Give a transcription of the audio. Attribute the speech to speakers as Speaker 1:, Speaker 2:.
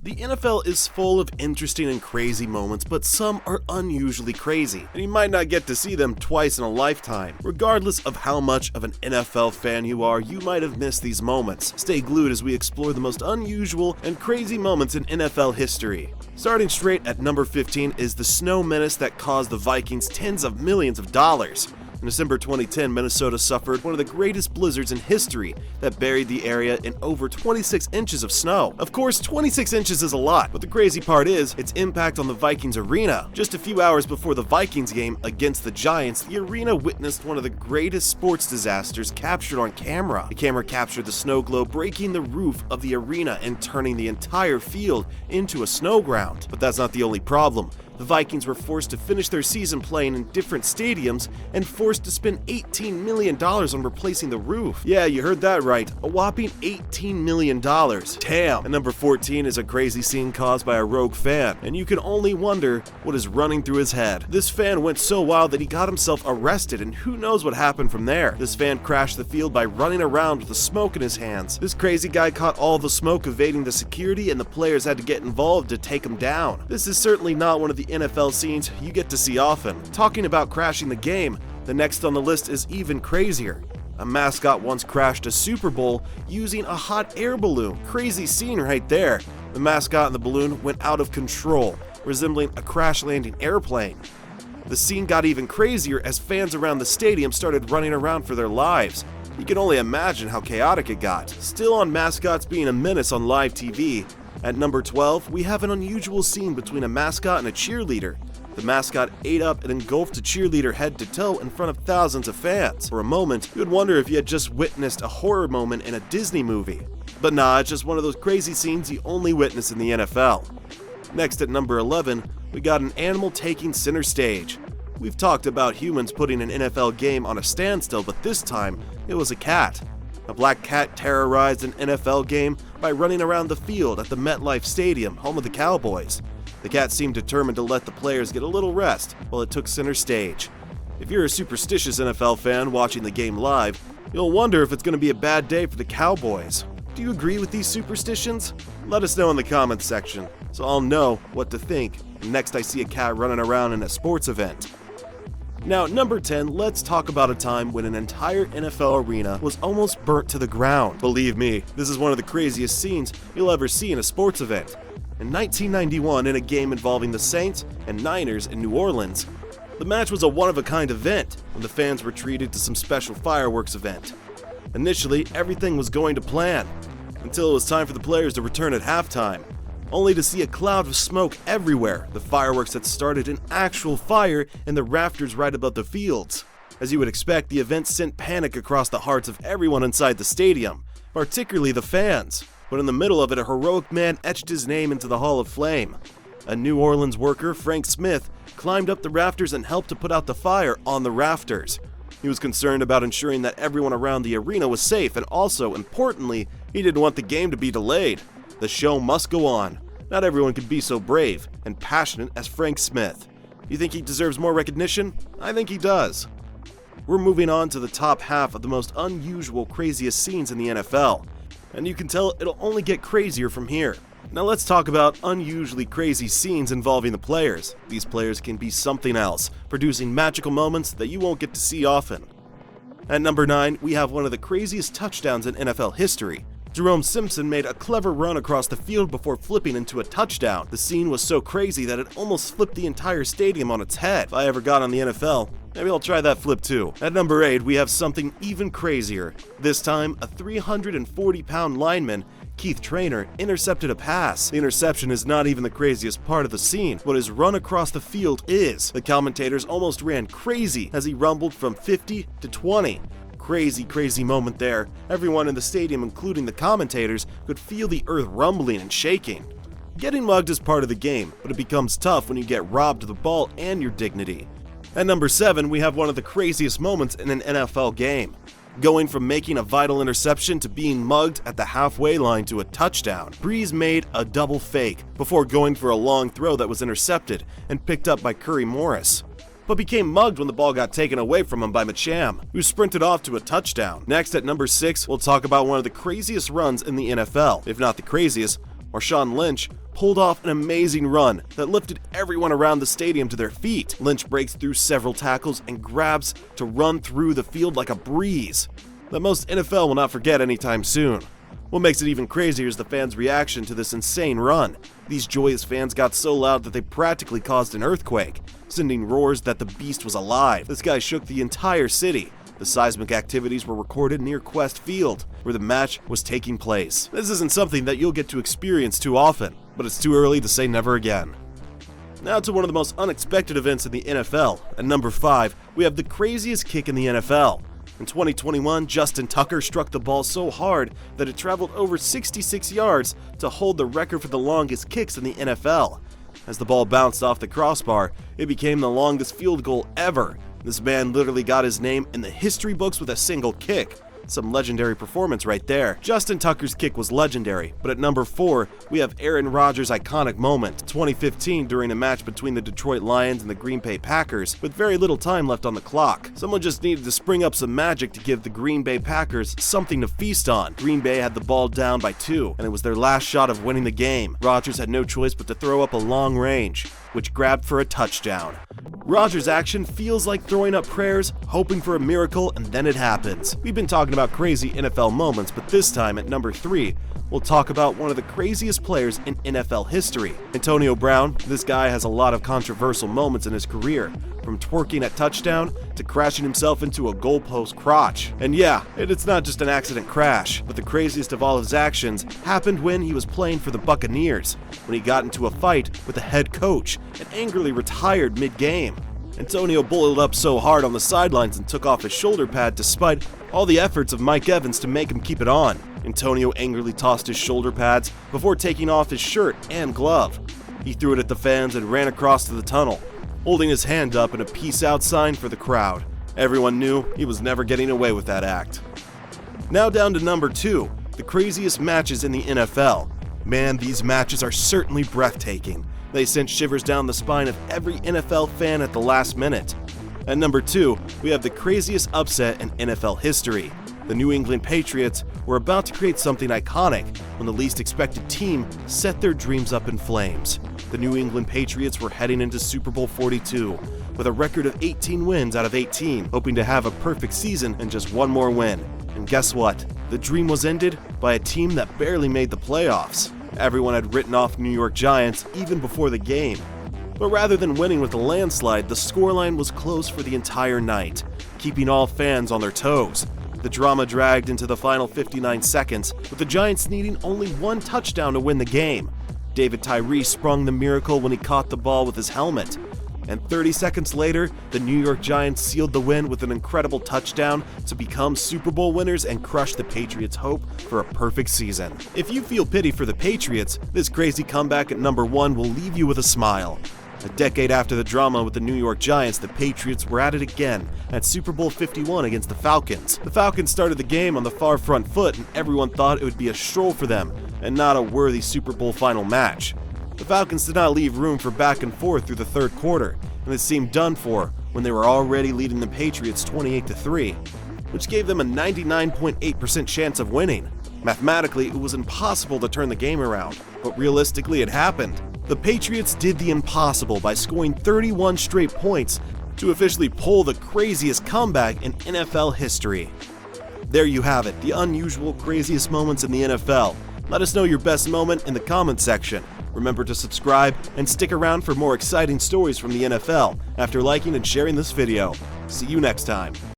Speaker 1: The NFL is full of interesting and crazy moments, but some are unusually crazy, and you might not get to see them twice in a lifetime. Regardless of how much of an NFL fan you are, you might have missed these moments. Stay glued as we explore the most unusual and crazy moments in NFL history. Starting straight at number 15 is the snow menace that caused the Vikings tens of millions of dollars. In December 2010, Minnesota suffered one of the greatest blizzards in history that buried the area in over 26 inches of snow. Of course, 26 inches is a lot, but the crazy part is its impact on the Vikings arena. Just a few hours before the Vikings game against the Giants, the arena witnessed one of the greatest sports disasters captured on camera. The camera captured the snow globe breaking the roof of the arena and turning the entire field into a snow ground. But that's not the only problem. The Vikings were forced to finish their season playing in different stadiums and forced to spend $18 million on replacing the roof. Yeah, you heard that right, a whopping $18 million. Damn! At number 14 is a crazy scene caused by a rogue fan, and you can only wonder what is running through his head. This fan went so wild that he got himself arrested, and who knows what happened from there. This fan crashed the field by running around with the smoke in his hands. This crazy guy caught all the smoke evading the security, and the players had to get involved to take him down. This is certainly not one of the NFL scenes you get to see often. Talking about crashing the game, the next on the list is even crazier. A mascot once crashed a Super Bowl using a hot air balloon. Crazy scene right there. The mascot and the balloon went out of control, resembling a crash-landing airplane. The scene got even crazier as fans around the stadium started running around for their lives. You can only imagine how chaotic it got. Still on mascots being a menace on live TV, at number 12, we have an unusual scene between a mascot and a cheerleader. The mascot ate up and engulfed a cheerleader head to toe in front of thousands of fans. For a moment, you would wonder if you had just witnessed a horror moment in a Disney movie. But nah, it's just one of those crazy scenes you only witness in the NFL. Next at number 11, we got an animal taking center stage. We've talked about humans putting an NFL game on a standstill, but this time, it was a cat. A black cat terrorized an NFL game by running around the field at the MetLife Stadium, home of the Cowboys. The cat seemed determined to let the players get a little rest while it took center stage. If you're a superstitious NFL fan watching the game live, you'll wonder if it's going to be a bad day for the Cowboys. Do you agree with these superstitions? Let us know in the comments section, so I'll know what to think next I see a cat running around in a sports event. Now, number 10, let's talk about a time when an entire NFL arena was almost burnt to the ground. Believe me, this is one of the craziest scenes you'll ever see in a sports event. In 1991, in a game involving the Saints and Niners in New Orleans, the match was a one-of-a-kind event when the fans were treated to some special fireworks event. Initially, everything was going to plan, until it was time for the players to return at halftime. Only to see a cloud of smoke everywhere. The fireworks had started an actual fire in the rafters right above the fields. As you would expect, the event sent panic across the hearts of everyone inside the stadium, particularly the fans. But in the middle of it, a heroic man etched his name into the Hall of Fame. A New Orleans worker, Frank Smith, climbed up the rafters and helped to put out the fire on the rafters. He was concerned about ensuring that everyone around the arena was safe, and also, importantly, he didn't want the game to be delayed. The show must go on. Not everyone could be so brave and passionate as Frank Smith. You think he deserves more recognition? I think he does. We're moving on to the top half of the most unusual, craziest scenes in the NFL. And you can tell it'll only get crazier from here. Now let's talk about unusually crazy scenes involving the players. These players can be something else, producing magical moments that you won't get to see often. At number 9, we have one of the craziest touchdowns in NFL history. Jerome Simpson made a clever run across the field before flipping into a touchdown. The scene was so crazy that it almost flipped the entire stadium on its head. If I ever got on the NFL, maybe I'll try that flip too. At number 8, we have something even crazier. This time, a 340-pound lineman, Keith Traynor, intercepted a pass. The interception is not even the craziest part of the scene. What his run across the field is. The commentators almost ran crazy as he rumbled from 50 to 20. Crazy moment there. Everyone in the stadium, including the commentators, could feel the earth rumbling and shaking. Getting mugged is part of the game, but it becomes tough when you get robbed of the ball and your dignity. At number 7, we have one of the craziest moments in an NFL game. Going from making a vital interception to being mugged at the halfway line to a touchdown. Brees made a double fake before going for a long throw that was intercepted and picked up by Curry Morris, but became mugged when the ball got taken away from him by Macham, who sprinted off to a touchdown. Next at number 6, we'll talk about one of the craziest runs in the NFL. If not the craziest, Marshawn Lynch pulled off an amazing run that lifted everyone around the stadium to their feet. Lynch breaks through several tackles and grabs to run through the field like a breeze that most NFL will not forget anytime soon. What makes it even crazier is the fans' reaction to this insane run. These joyous fans got so loud that they practically caused an earthquake, sending roars that the beast was alive. This guy shook the entire city. The seismic activities were recorded near Quest Field, where the match was taking place. This isn't something that you'll get to experience too often, but it's too early to say never again. Now to one of the most unexpected events in the NFL. At number 5, we have the craziest kick in the NFL. In 2021, Justin Tucker struck the ball so hard that it traveled over 66 yards to hold the record for the longest kicks in the NFL. As the ball bounced off the crossbar, it became the longest field goal ever. This man literally got his name in the history books with a single kick. Some legendary performance right there. Justin Tucker's kick was legendary, but at number 4, we have Aaron Rodgers' iconic moment, 2015 during a match between the Detroit Lions and the Green Bay Packers, with very little time left on the clock. Someone just needed to spring up some magic to give the Green Bay Packers something to feast on. Green Bay had the ball down by 2, and it was their last shot of winning the game. Rodgers had no choice but to throw up a long range, which grabbed for a touchdown. Rodgers' action feels like throwing up prayers, hoping for a miracle, and then it happens. We've been talking about crazy NFL moments, but this time at number 3, we'll talk about one of the craziest players in NFL history. Antonio Brown. This guy has a lot of controversial moments in his career, from twerking at touchdown to crashing himself into a goalpost crotch. And yeah, it's not just an accident crash, but the craziest of all his actions happened when he was playing for the Buccaneers, when he got into a fight with the head coach and angrily retired mid-game. Antonio bullied up so hard on the sidelines and took off his shoulder pad despite all the efforts of Mike Evans to make him keep it on. Antonio angrily tossed his shoulder pads before taking off his shirt and glove. He threw it at the fans and ran across to the tunnel, holding his hand up in a peace out sign for the crowd. Everyone knew he was never getting away with that act. Now down to number 2, the craziest matches in the NFL. Man, these matches are certainly breathtaking. They sent shivers down the spine of every NFL fan at the last minute. At number 2, we have the craziest upset in NFL history. The New England Patriots were about to create something iconic when the least expected team set their dreams up in flames. The New England Patriots were heading into Super Bowl 42 with a record of 18 wins out of 18, hoping to have a perfect season and just one more win. And guess what? The dream was ended by a team that barely made the playoffs. Everyone had written off New York Giants even before the game. But rather than winning with a landslide, the scoreline was close for the entire night, keeping all fans on their toes. The drama dragged into the final 59 seconds, with the Giants needing only one touchdown to win the game. David Tyree sprung the miracle when he caught the ball with his helmet. And 30 seconds later, the New York Giants sealed the win with an incredible touchdown to become Super Bowl winners and crush the Patriots' hope for a perfect season. If you feel pity for the Patriots, this crazy comeback at number 1 will leave you with a smile. A decade after the drama with the New York Giants, the Patriots were at it again at Super Bowl 51 against the Falcons. The Falcons started the game on the far front foot, and everyone thought it would be a stroll for them and not a worthy Super Bowl final match. The Falcons did not leave room for back and forth through the third quarter, and it seemed done for when they were already leading the Patriots 28-3, which gave them a 99.8% chance of winning. Mathematically, it was impossible to turn the game around, but realistically it happened. The Patriots did the impossible by scoring 31 straight points to officially pull the craziest comeback in NFL history. There you have it, the unusual, craziest moments in the NFL. Let us know your best moment in the comment section. Remember to subscribe and stick around for more exciting stories from the NFL after liking and sharing this video. See you next time.